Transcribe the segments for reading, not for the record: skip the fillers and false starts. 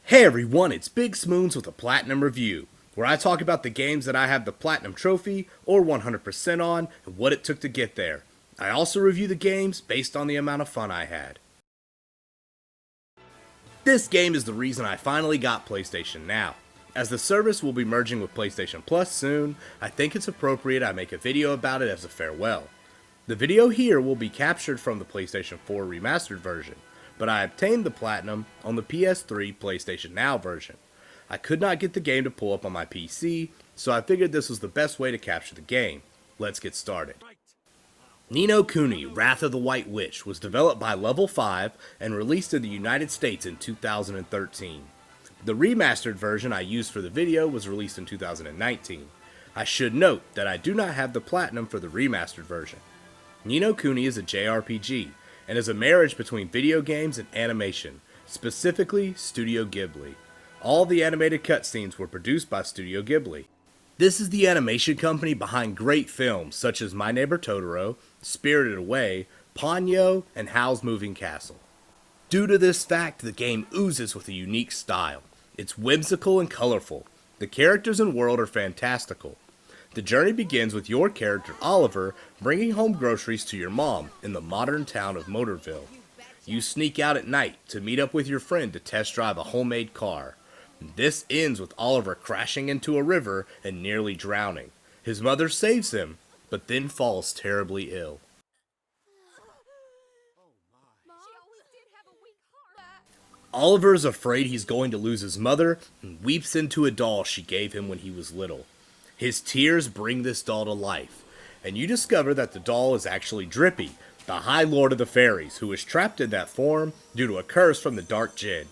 Hey everyone, it's BigSmoons with a Platinum Review, where I talk about the games that I have the Platinum Trophy or 100% on and what it took to get there. I also review the games based on the amount of fun I had. This game is the reason I finally got PlayStation Now. As the service will be merging with PlayStation Plus soon, I think it's appropriate I make a video about it as a farewell. The video here will be captured from the PlayStation 4 remastered version, but I obtained the Platinum on the PS3 PlayStation Now version. I could not get the game to pull up on my PC, so I figured this was the best way to capture the game. Let's get started. Ni no Kuni, Wrath of the White Witch was developed by Level 5 and released in the United States in 2013. The remastered version I used for the video was released in 2019. I should note that I do not have the Platinum for the remastered version. Ni no Kuni is a JRPG, and is a marriage between video games and animation, specifically Studio Ghibli. All the animated cutscenes were produced by Studio Ghibli. This is the animation company behind great films such as My Neighbor Totoro, Spirited Away, Ponyo, and Howl's Moving Castle. Due to this fact, the game oozes with a unique style. It's whimsical and colorful. The characters and world are fantastical. The journey begins with your character, Oliver, bringing home groceries to your mom in the modern town of Motorville. You sneak out at night to meet up with your friend to test drive a homemade car. This ends with Oliver crashing into a river and nearly drowning. His mother saves him, but then falls terribly ill. Oliver is afraid he's going to lose his mother and weeps into a doll she gave him when he was little. His tears bring this doll to life, and you discover that the doll is actually Drippy, the High Lord of the Fairies, who is trapped in that form due to a curse from the Dark Djinn.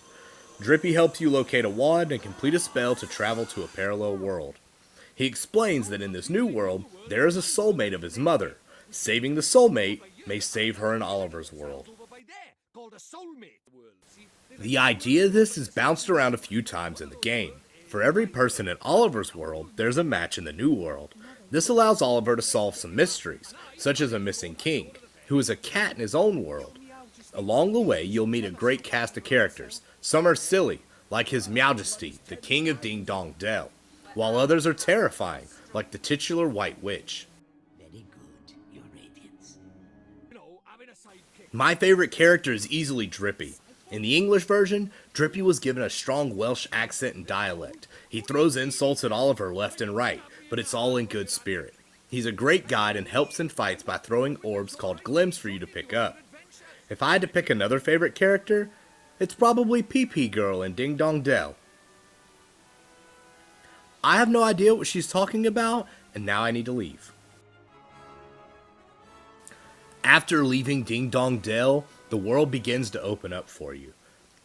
Drippy helps you locate a wand and complete a spell to travel to a parallel world. He explains that in this new world, there is a soulmate of his mother. Saving the soulmate may save her in Oliver's world. The idea of this is bounced around a few times in the game. For every person in Oliver's world, there's a match in the new world. This allows Oliver to solve some mysteries, such as a missing king, who is a cat in his own world. Along the way, you'll meet a great cast of characters. Some are silly, like His Majesty, the King of Ding Dong Dell, while others are terrifying, like the titular White Witch. Very good, Your Radiance. My favorite character is easily Drippy. In the English version, Drippy was given a strong Welsh accent and dialect. He throws insults at Oliver left and right, but it's all in good spirit. He's a great guide and helps in fights by throwing orbs called glims for you to pick up. If I had to pick another favorite character, it's probably Pee Girl in Ding Dong Dell. I have no idea what she's talking about, and now I need to leave. After leaving Ding Dong Dell, the world begins to open up for you.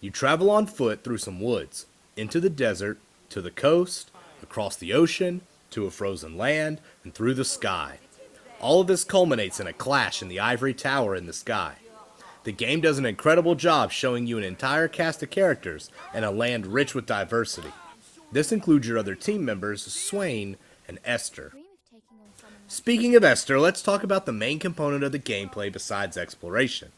You travel on foot through some woods, into the desert, to the coast, across the ocean, to a frozen land, and through the sky. All of this culminates in a clash in the ivory tower in the sky. The game does an incredible job showing you an entire cast of characters and a land rich with diversity. This includes your other team members, Swain and Esther. Speaking of Esther, let's talk about the main component of the gameplay besides exploration.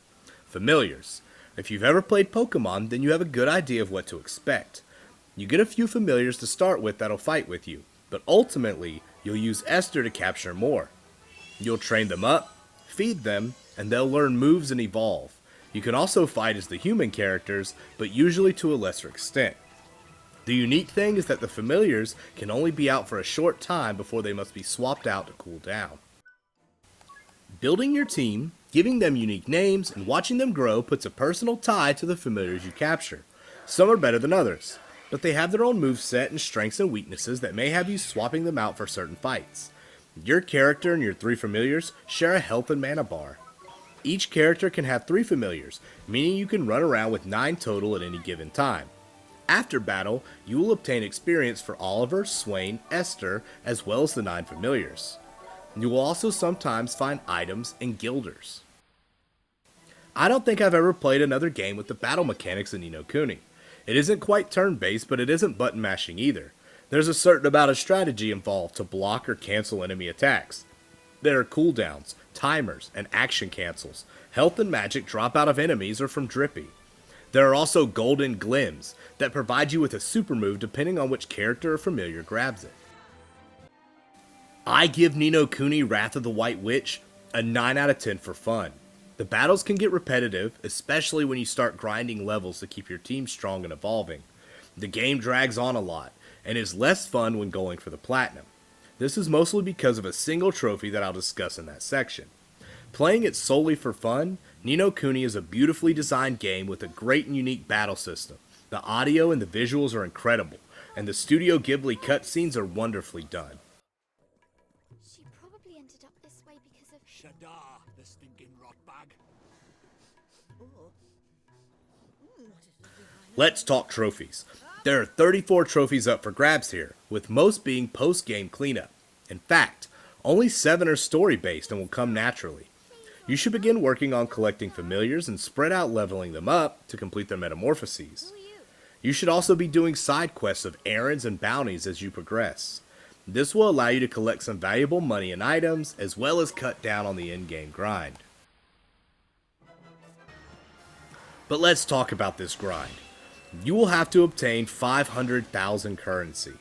Familiars. If you've ever played Pokemon, then you have a good idea of what to expect. You get a few familiars to start with that'll fight with you, but ultimately, you'll use Esther to capture more. You'll train them up, feed them, and they'll learn moves and evolve. You can also fight as the human characters, but usually to a lesser extent. The unique thing is that the familiars can only be out for a short time before they must be swapped out to cool down. Building your team, giving them unique names, and watching them grow puts a personal tie to the familiars you capture. Some are better than others, but they have their own moveset and strengths and weaknesses that may have you swapping them out for certain fights. Your character and your 3 familiars share a health and mana bar. Each character can have 3 familiars, meaning you can run around with 9 total at any given time. After battle, you will obtain experience for Oliver, Swain, Esther, as well as the 9 familiars. You will also sometimes find items and guilders. I don't think I've ever played another game with the battle mechanics in Ni no Kuni. It isn't quite turn-based, but it isn't button mashing either. There's a certain amount of strategy involved to block or cancel enemy attacks. There are cooldowns, timers, and action cancels. Health and magic drop out of enemies or from Drippy. There are also golden glims that provide you with a super move depending on which character or familiar grabs it. I give Ni no Kuni Wrath of the White Witch a 9 out of 10 for fun. The battles can get repetitive, especially when you start grinding levels to keep your team strong and evolving. The game drags on a lot, and is less fun when going for the platinum. This is mostly because of a single trophy that I'll discuss in that section. Playing it solely for fun, Ni no Kuni is a beautifully designed game with a great and unique battle system. The audio and the visuals are incredible, and the Studio Ghibli cutscenes are wonderfully done. She probably ended up this way because of... Shadar, the stinking rotbag. Let's talk trophies. There are 34 trophies up for grabs here, with most being post-game cleanup. In fact, only 7 are story-based and will come naturally. You should begin working on collecting familiars and spread out leveling them up to complete their metamorphoses. You should also be doing side quests of errands and bounties as you progress. This will allow you to collect some valuable money and items, as well as cut down on the in-game grind. But let's talk about this grind. You will have to obtain 500,000 currency.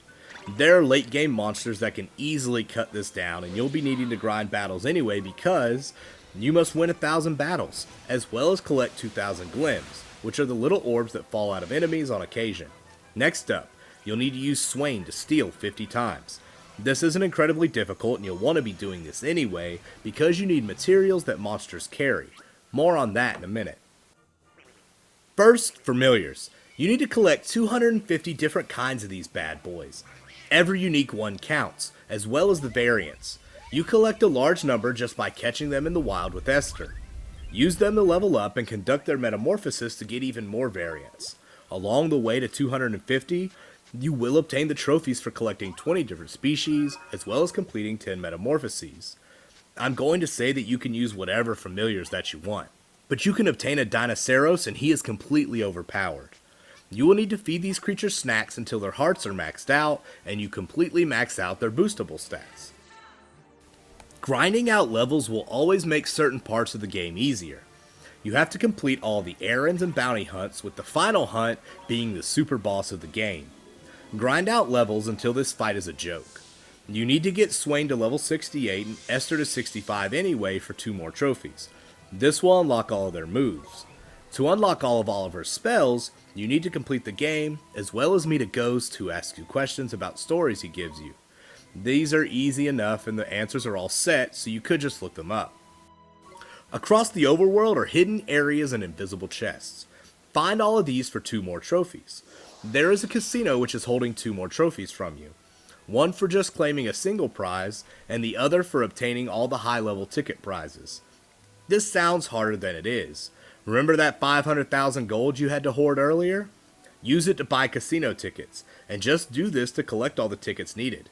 There are late game monsters that can easily cut this down, and you'll be needing to grind battles anyway because you must win 1,000 battles, as well as collect 2,000 glims, which are the little orbs that fall out of enemies on occasion. Next up, you'll need to use Swain to steal 50 times. This isn't incredibly difficult, and you'll want to be doing this anyway because you need materials that monsters carry. More on that in a minute. First, familiars. You need to collect 250 different kinds of these bad boys. Every unique one counts, as well as the variants. You collect a large number just by catching them in the wild with Esther. Use them to level up and conduct their metamorphosis to get even more variants. Along the way to 250, you will obtain the trophies for collecting 20 different species, as well as completing 10 metamorphoses. I'm going to say that you can use whatever familiars that you want, but you can obtain a Dinoceros and he is completely overpowered. You will need to feed these creatures snacks until their hearts are maxed out, and you completely max out their boostable stats. Grinding out levels will always make certain parts of the game easier. You have to complete all the errands and bounty hunts, with the final hunt being the super boss of the game. Grind out levels until this fight is a joke. You need to get Swain to level 68 and Esther to 65 anyway for 2 more trophies. This will unlock all of their moves. To unlock all of her spells, you need to complete the game, as well as meet a ghost who asks you questions about stories he gives you. These are easy enough and the answers are all set, so you could just look them up. Across the overworld are hidden areas and invisible chests. Find all of these for 2 more trophies. There is a casino which is holding 2 more trophies from you. One for just claiming a single prize, and the other for obtaining all the high level ticket prizes. This sounds harder than it is. Remember that 500,000 gold you had to hoard earlier? Use it to buy casino tickets, and just do this to collect all the tickets needed.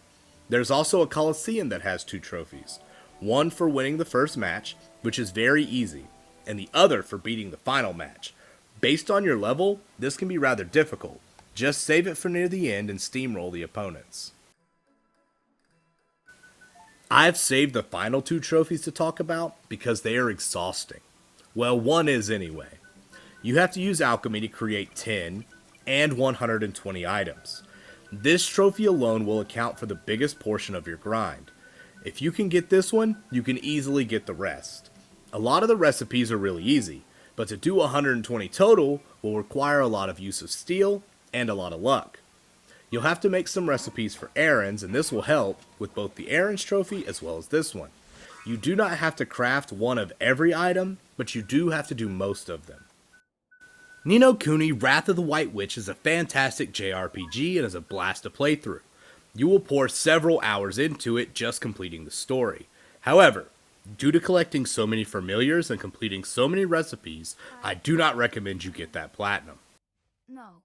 There's also a Coliseum that has 2 trophies. One for winning the first match, which is very easy, and the other for beating the final match. Based on your level, this can be rather difficult. Just save it for near the end and steamroll the opponents. I've saved the final 2 trophies to talk about because they are exhausting. Well, one is anyway. You have to use alchemy to create 10 and 120 items. This trophy alone will account for the biggest portion of your grind. If you can get this one, you can easily get the rest. A lot of the recipes are really easy, but to do 120 total will require a lot of use of steel and a lot of luck. You'll have to make some recipes for errands, and this will help with both the errands trophy as well as this one. You do not have to craft one of every item, but you do have to do most of them. Ni no Kuni Wrath of the White Witch is a fantastic JRPG and is a blast to play through. You will pour several hours into it just completing the story. However, due to collecting so many familiars and completing so many recipes, I do not recommend you get that platinum. No.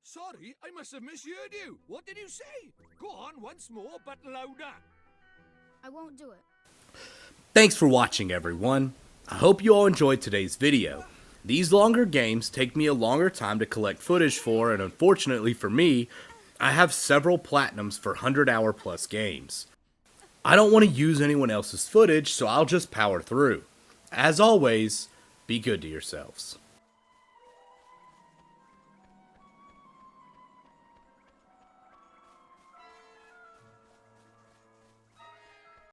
Sorry, I must have misheard you. What did you say? Go on once more, but louder. I won't do it. Thanks for watching, everyone. I hope you all enjoyed today's video. These longer games take me a longer time to collect footage for, and unfortunately for me, I have several platinums for 100-hour plus games. I don't want to use anyone else's footage, so I'll just power through. As always, Be good to yourselves.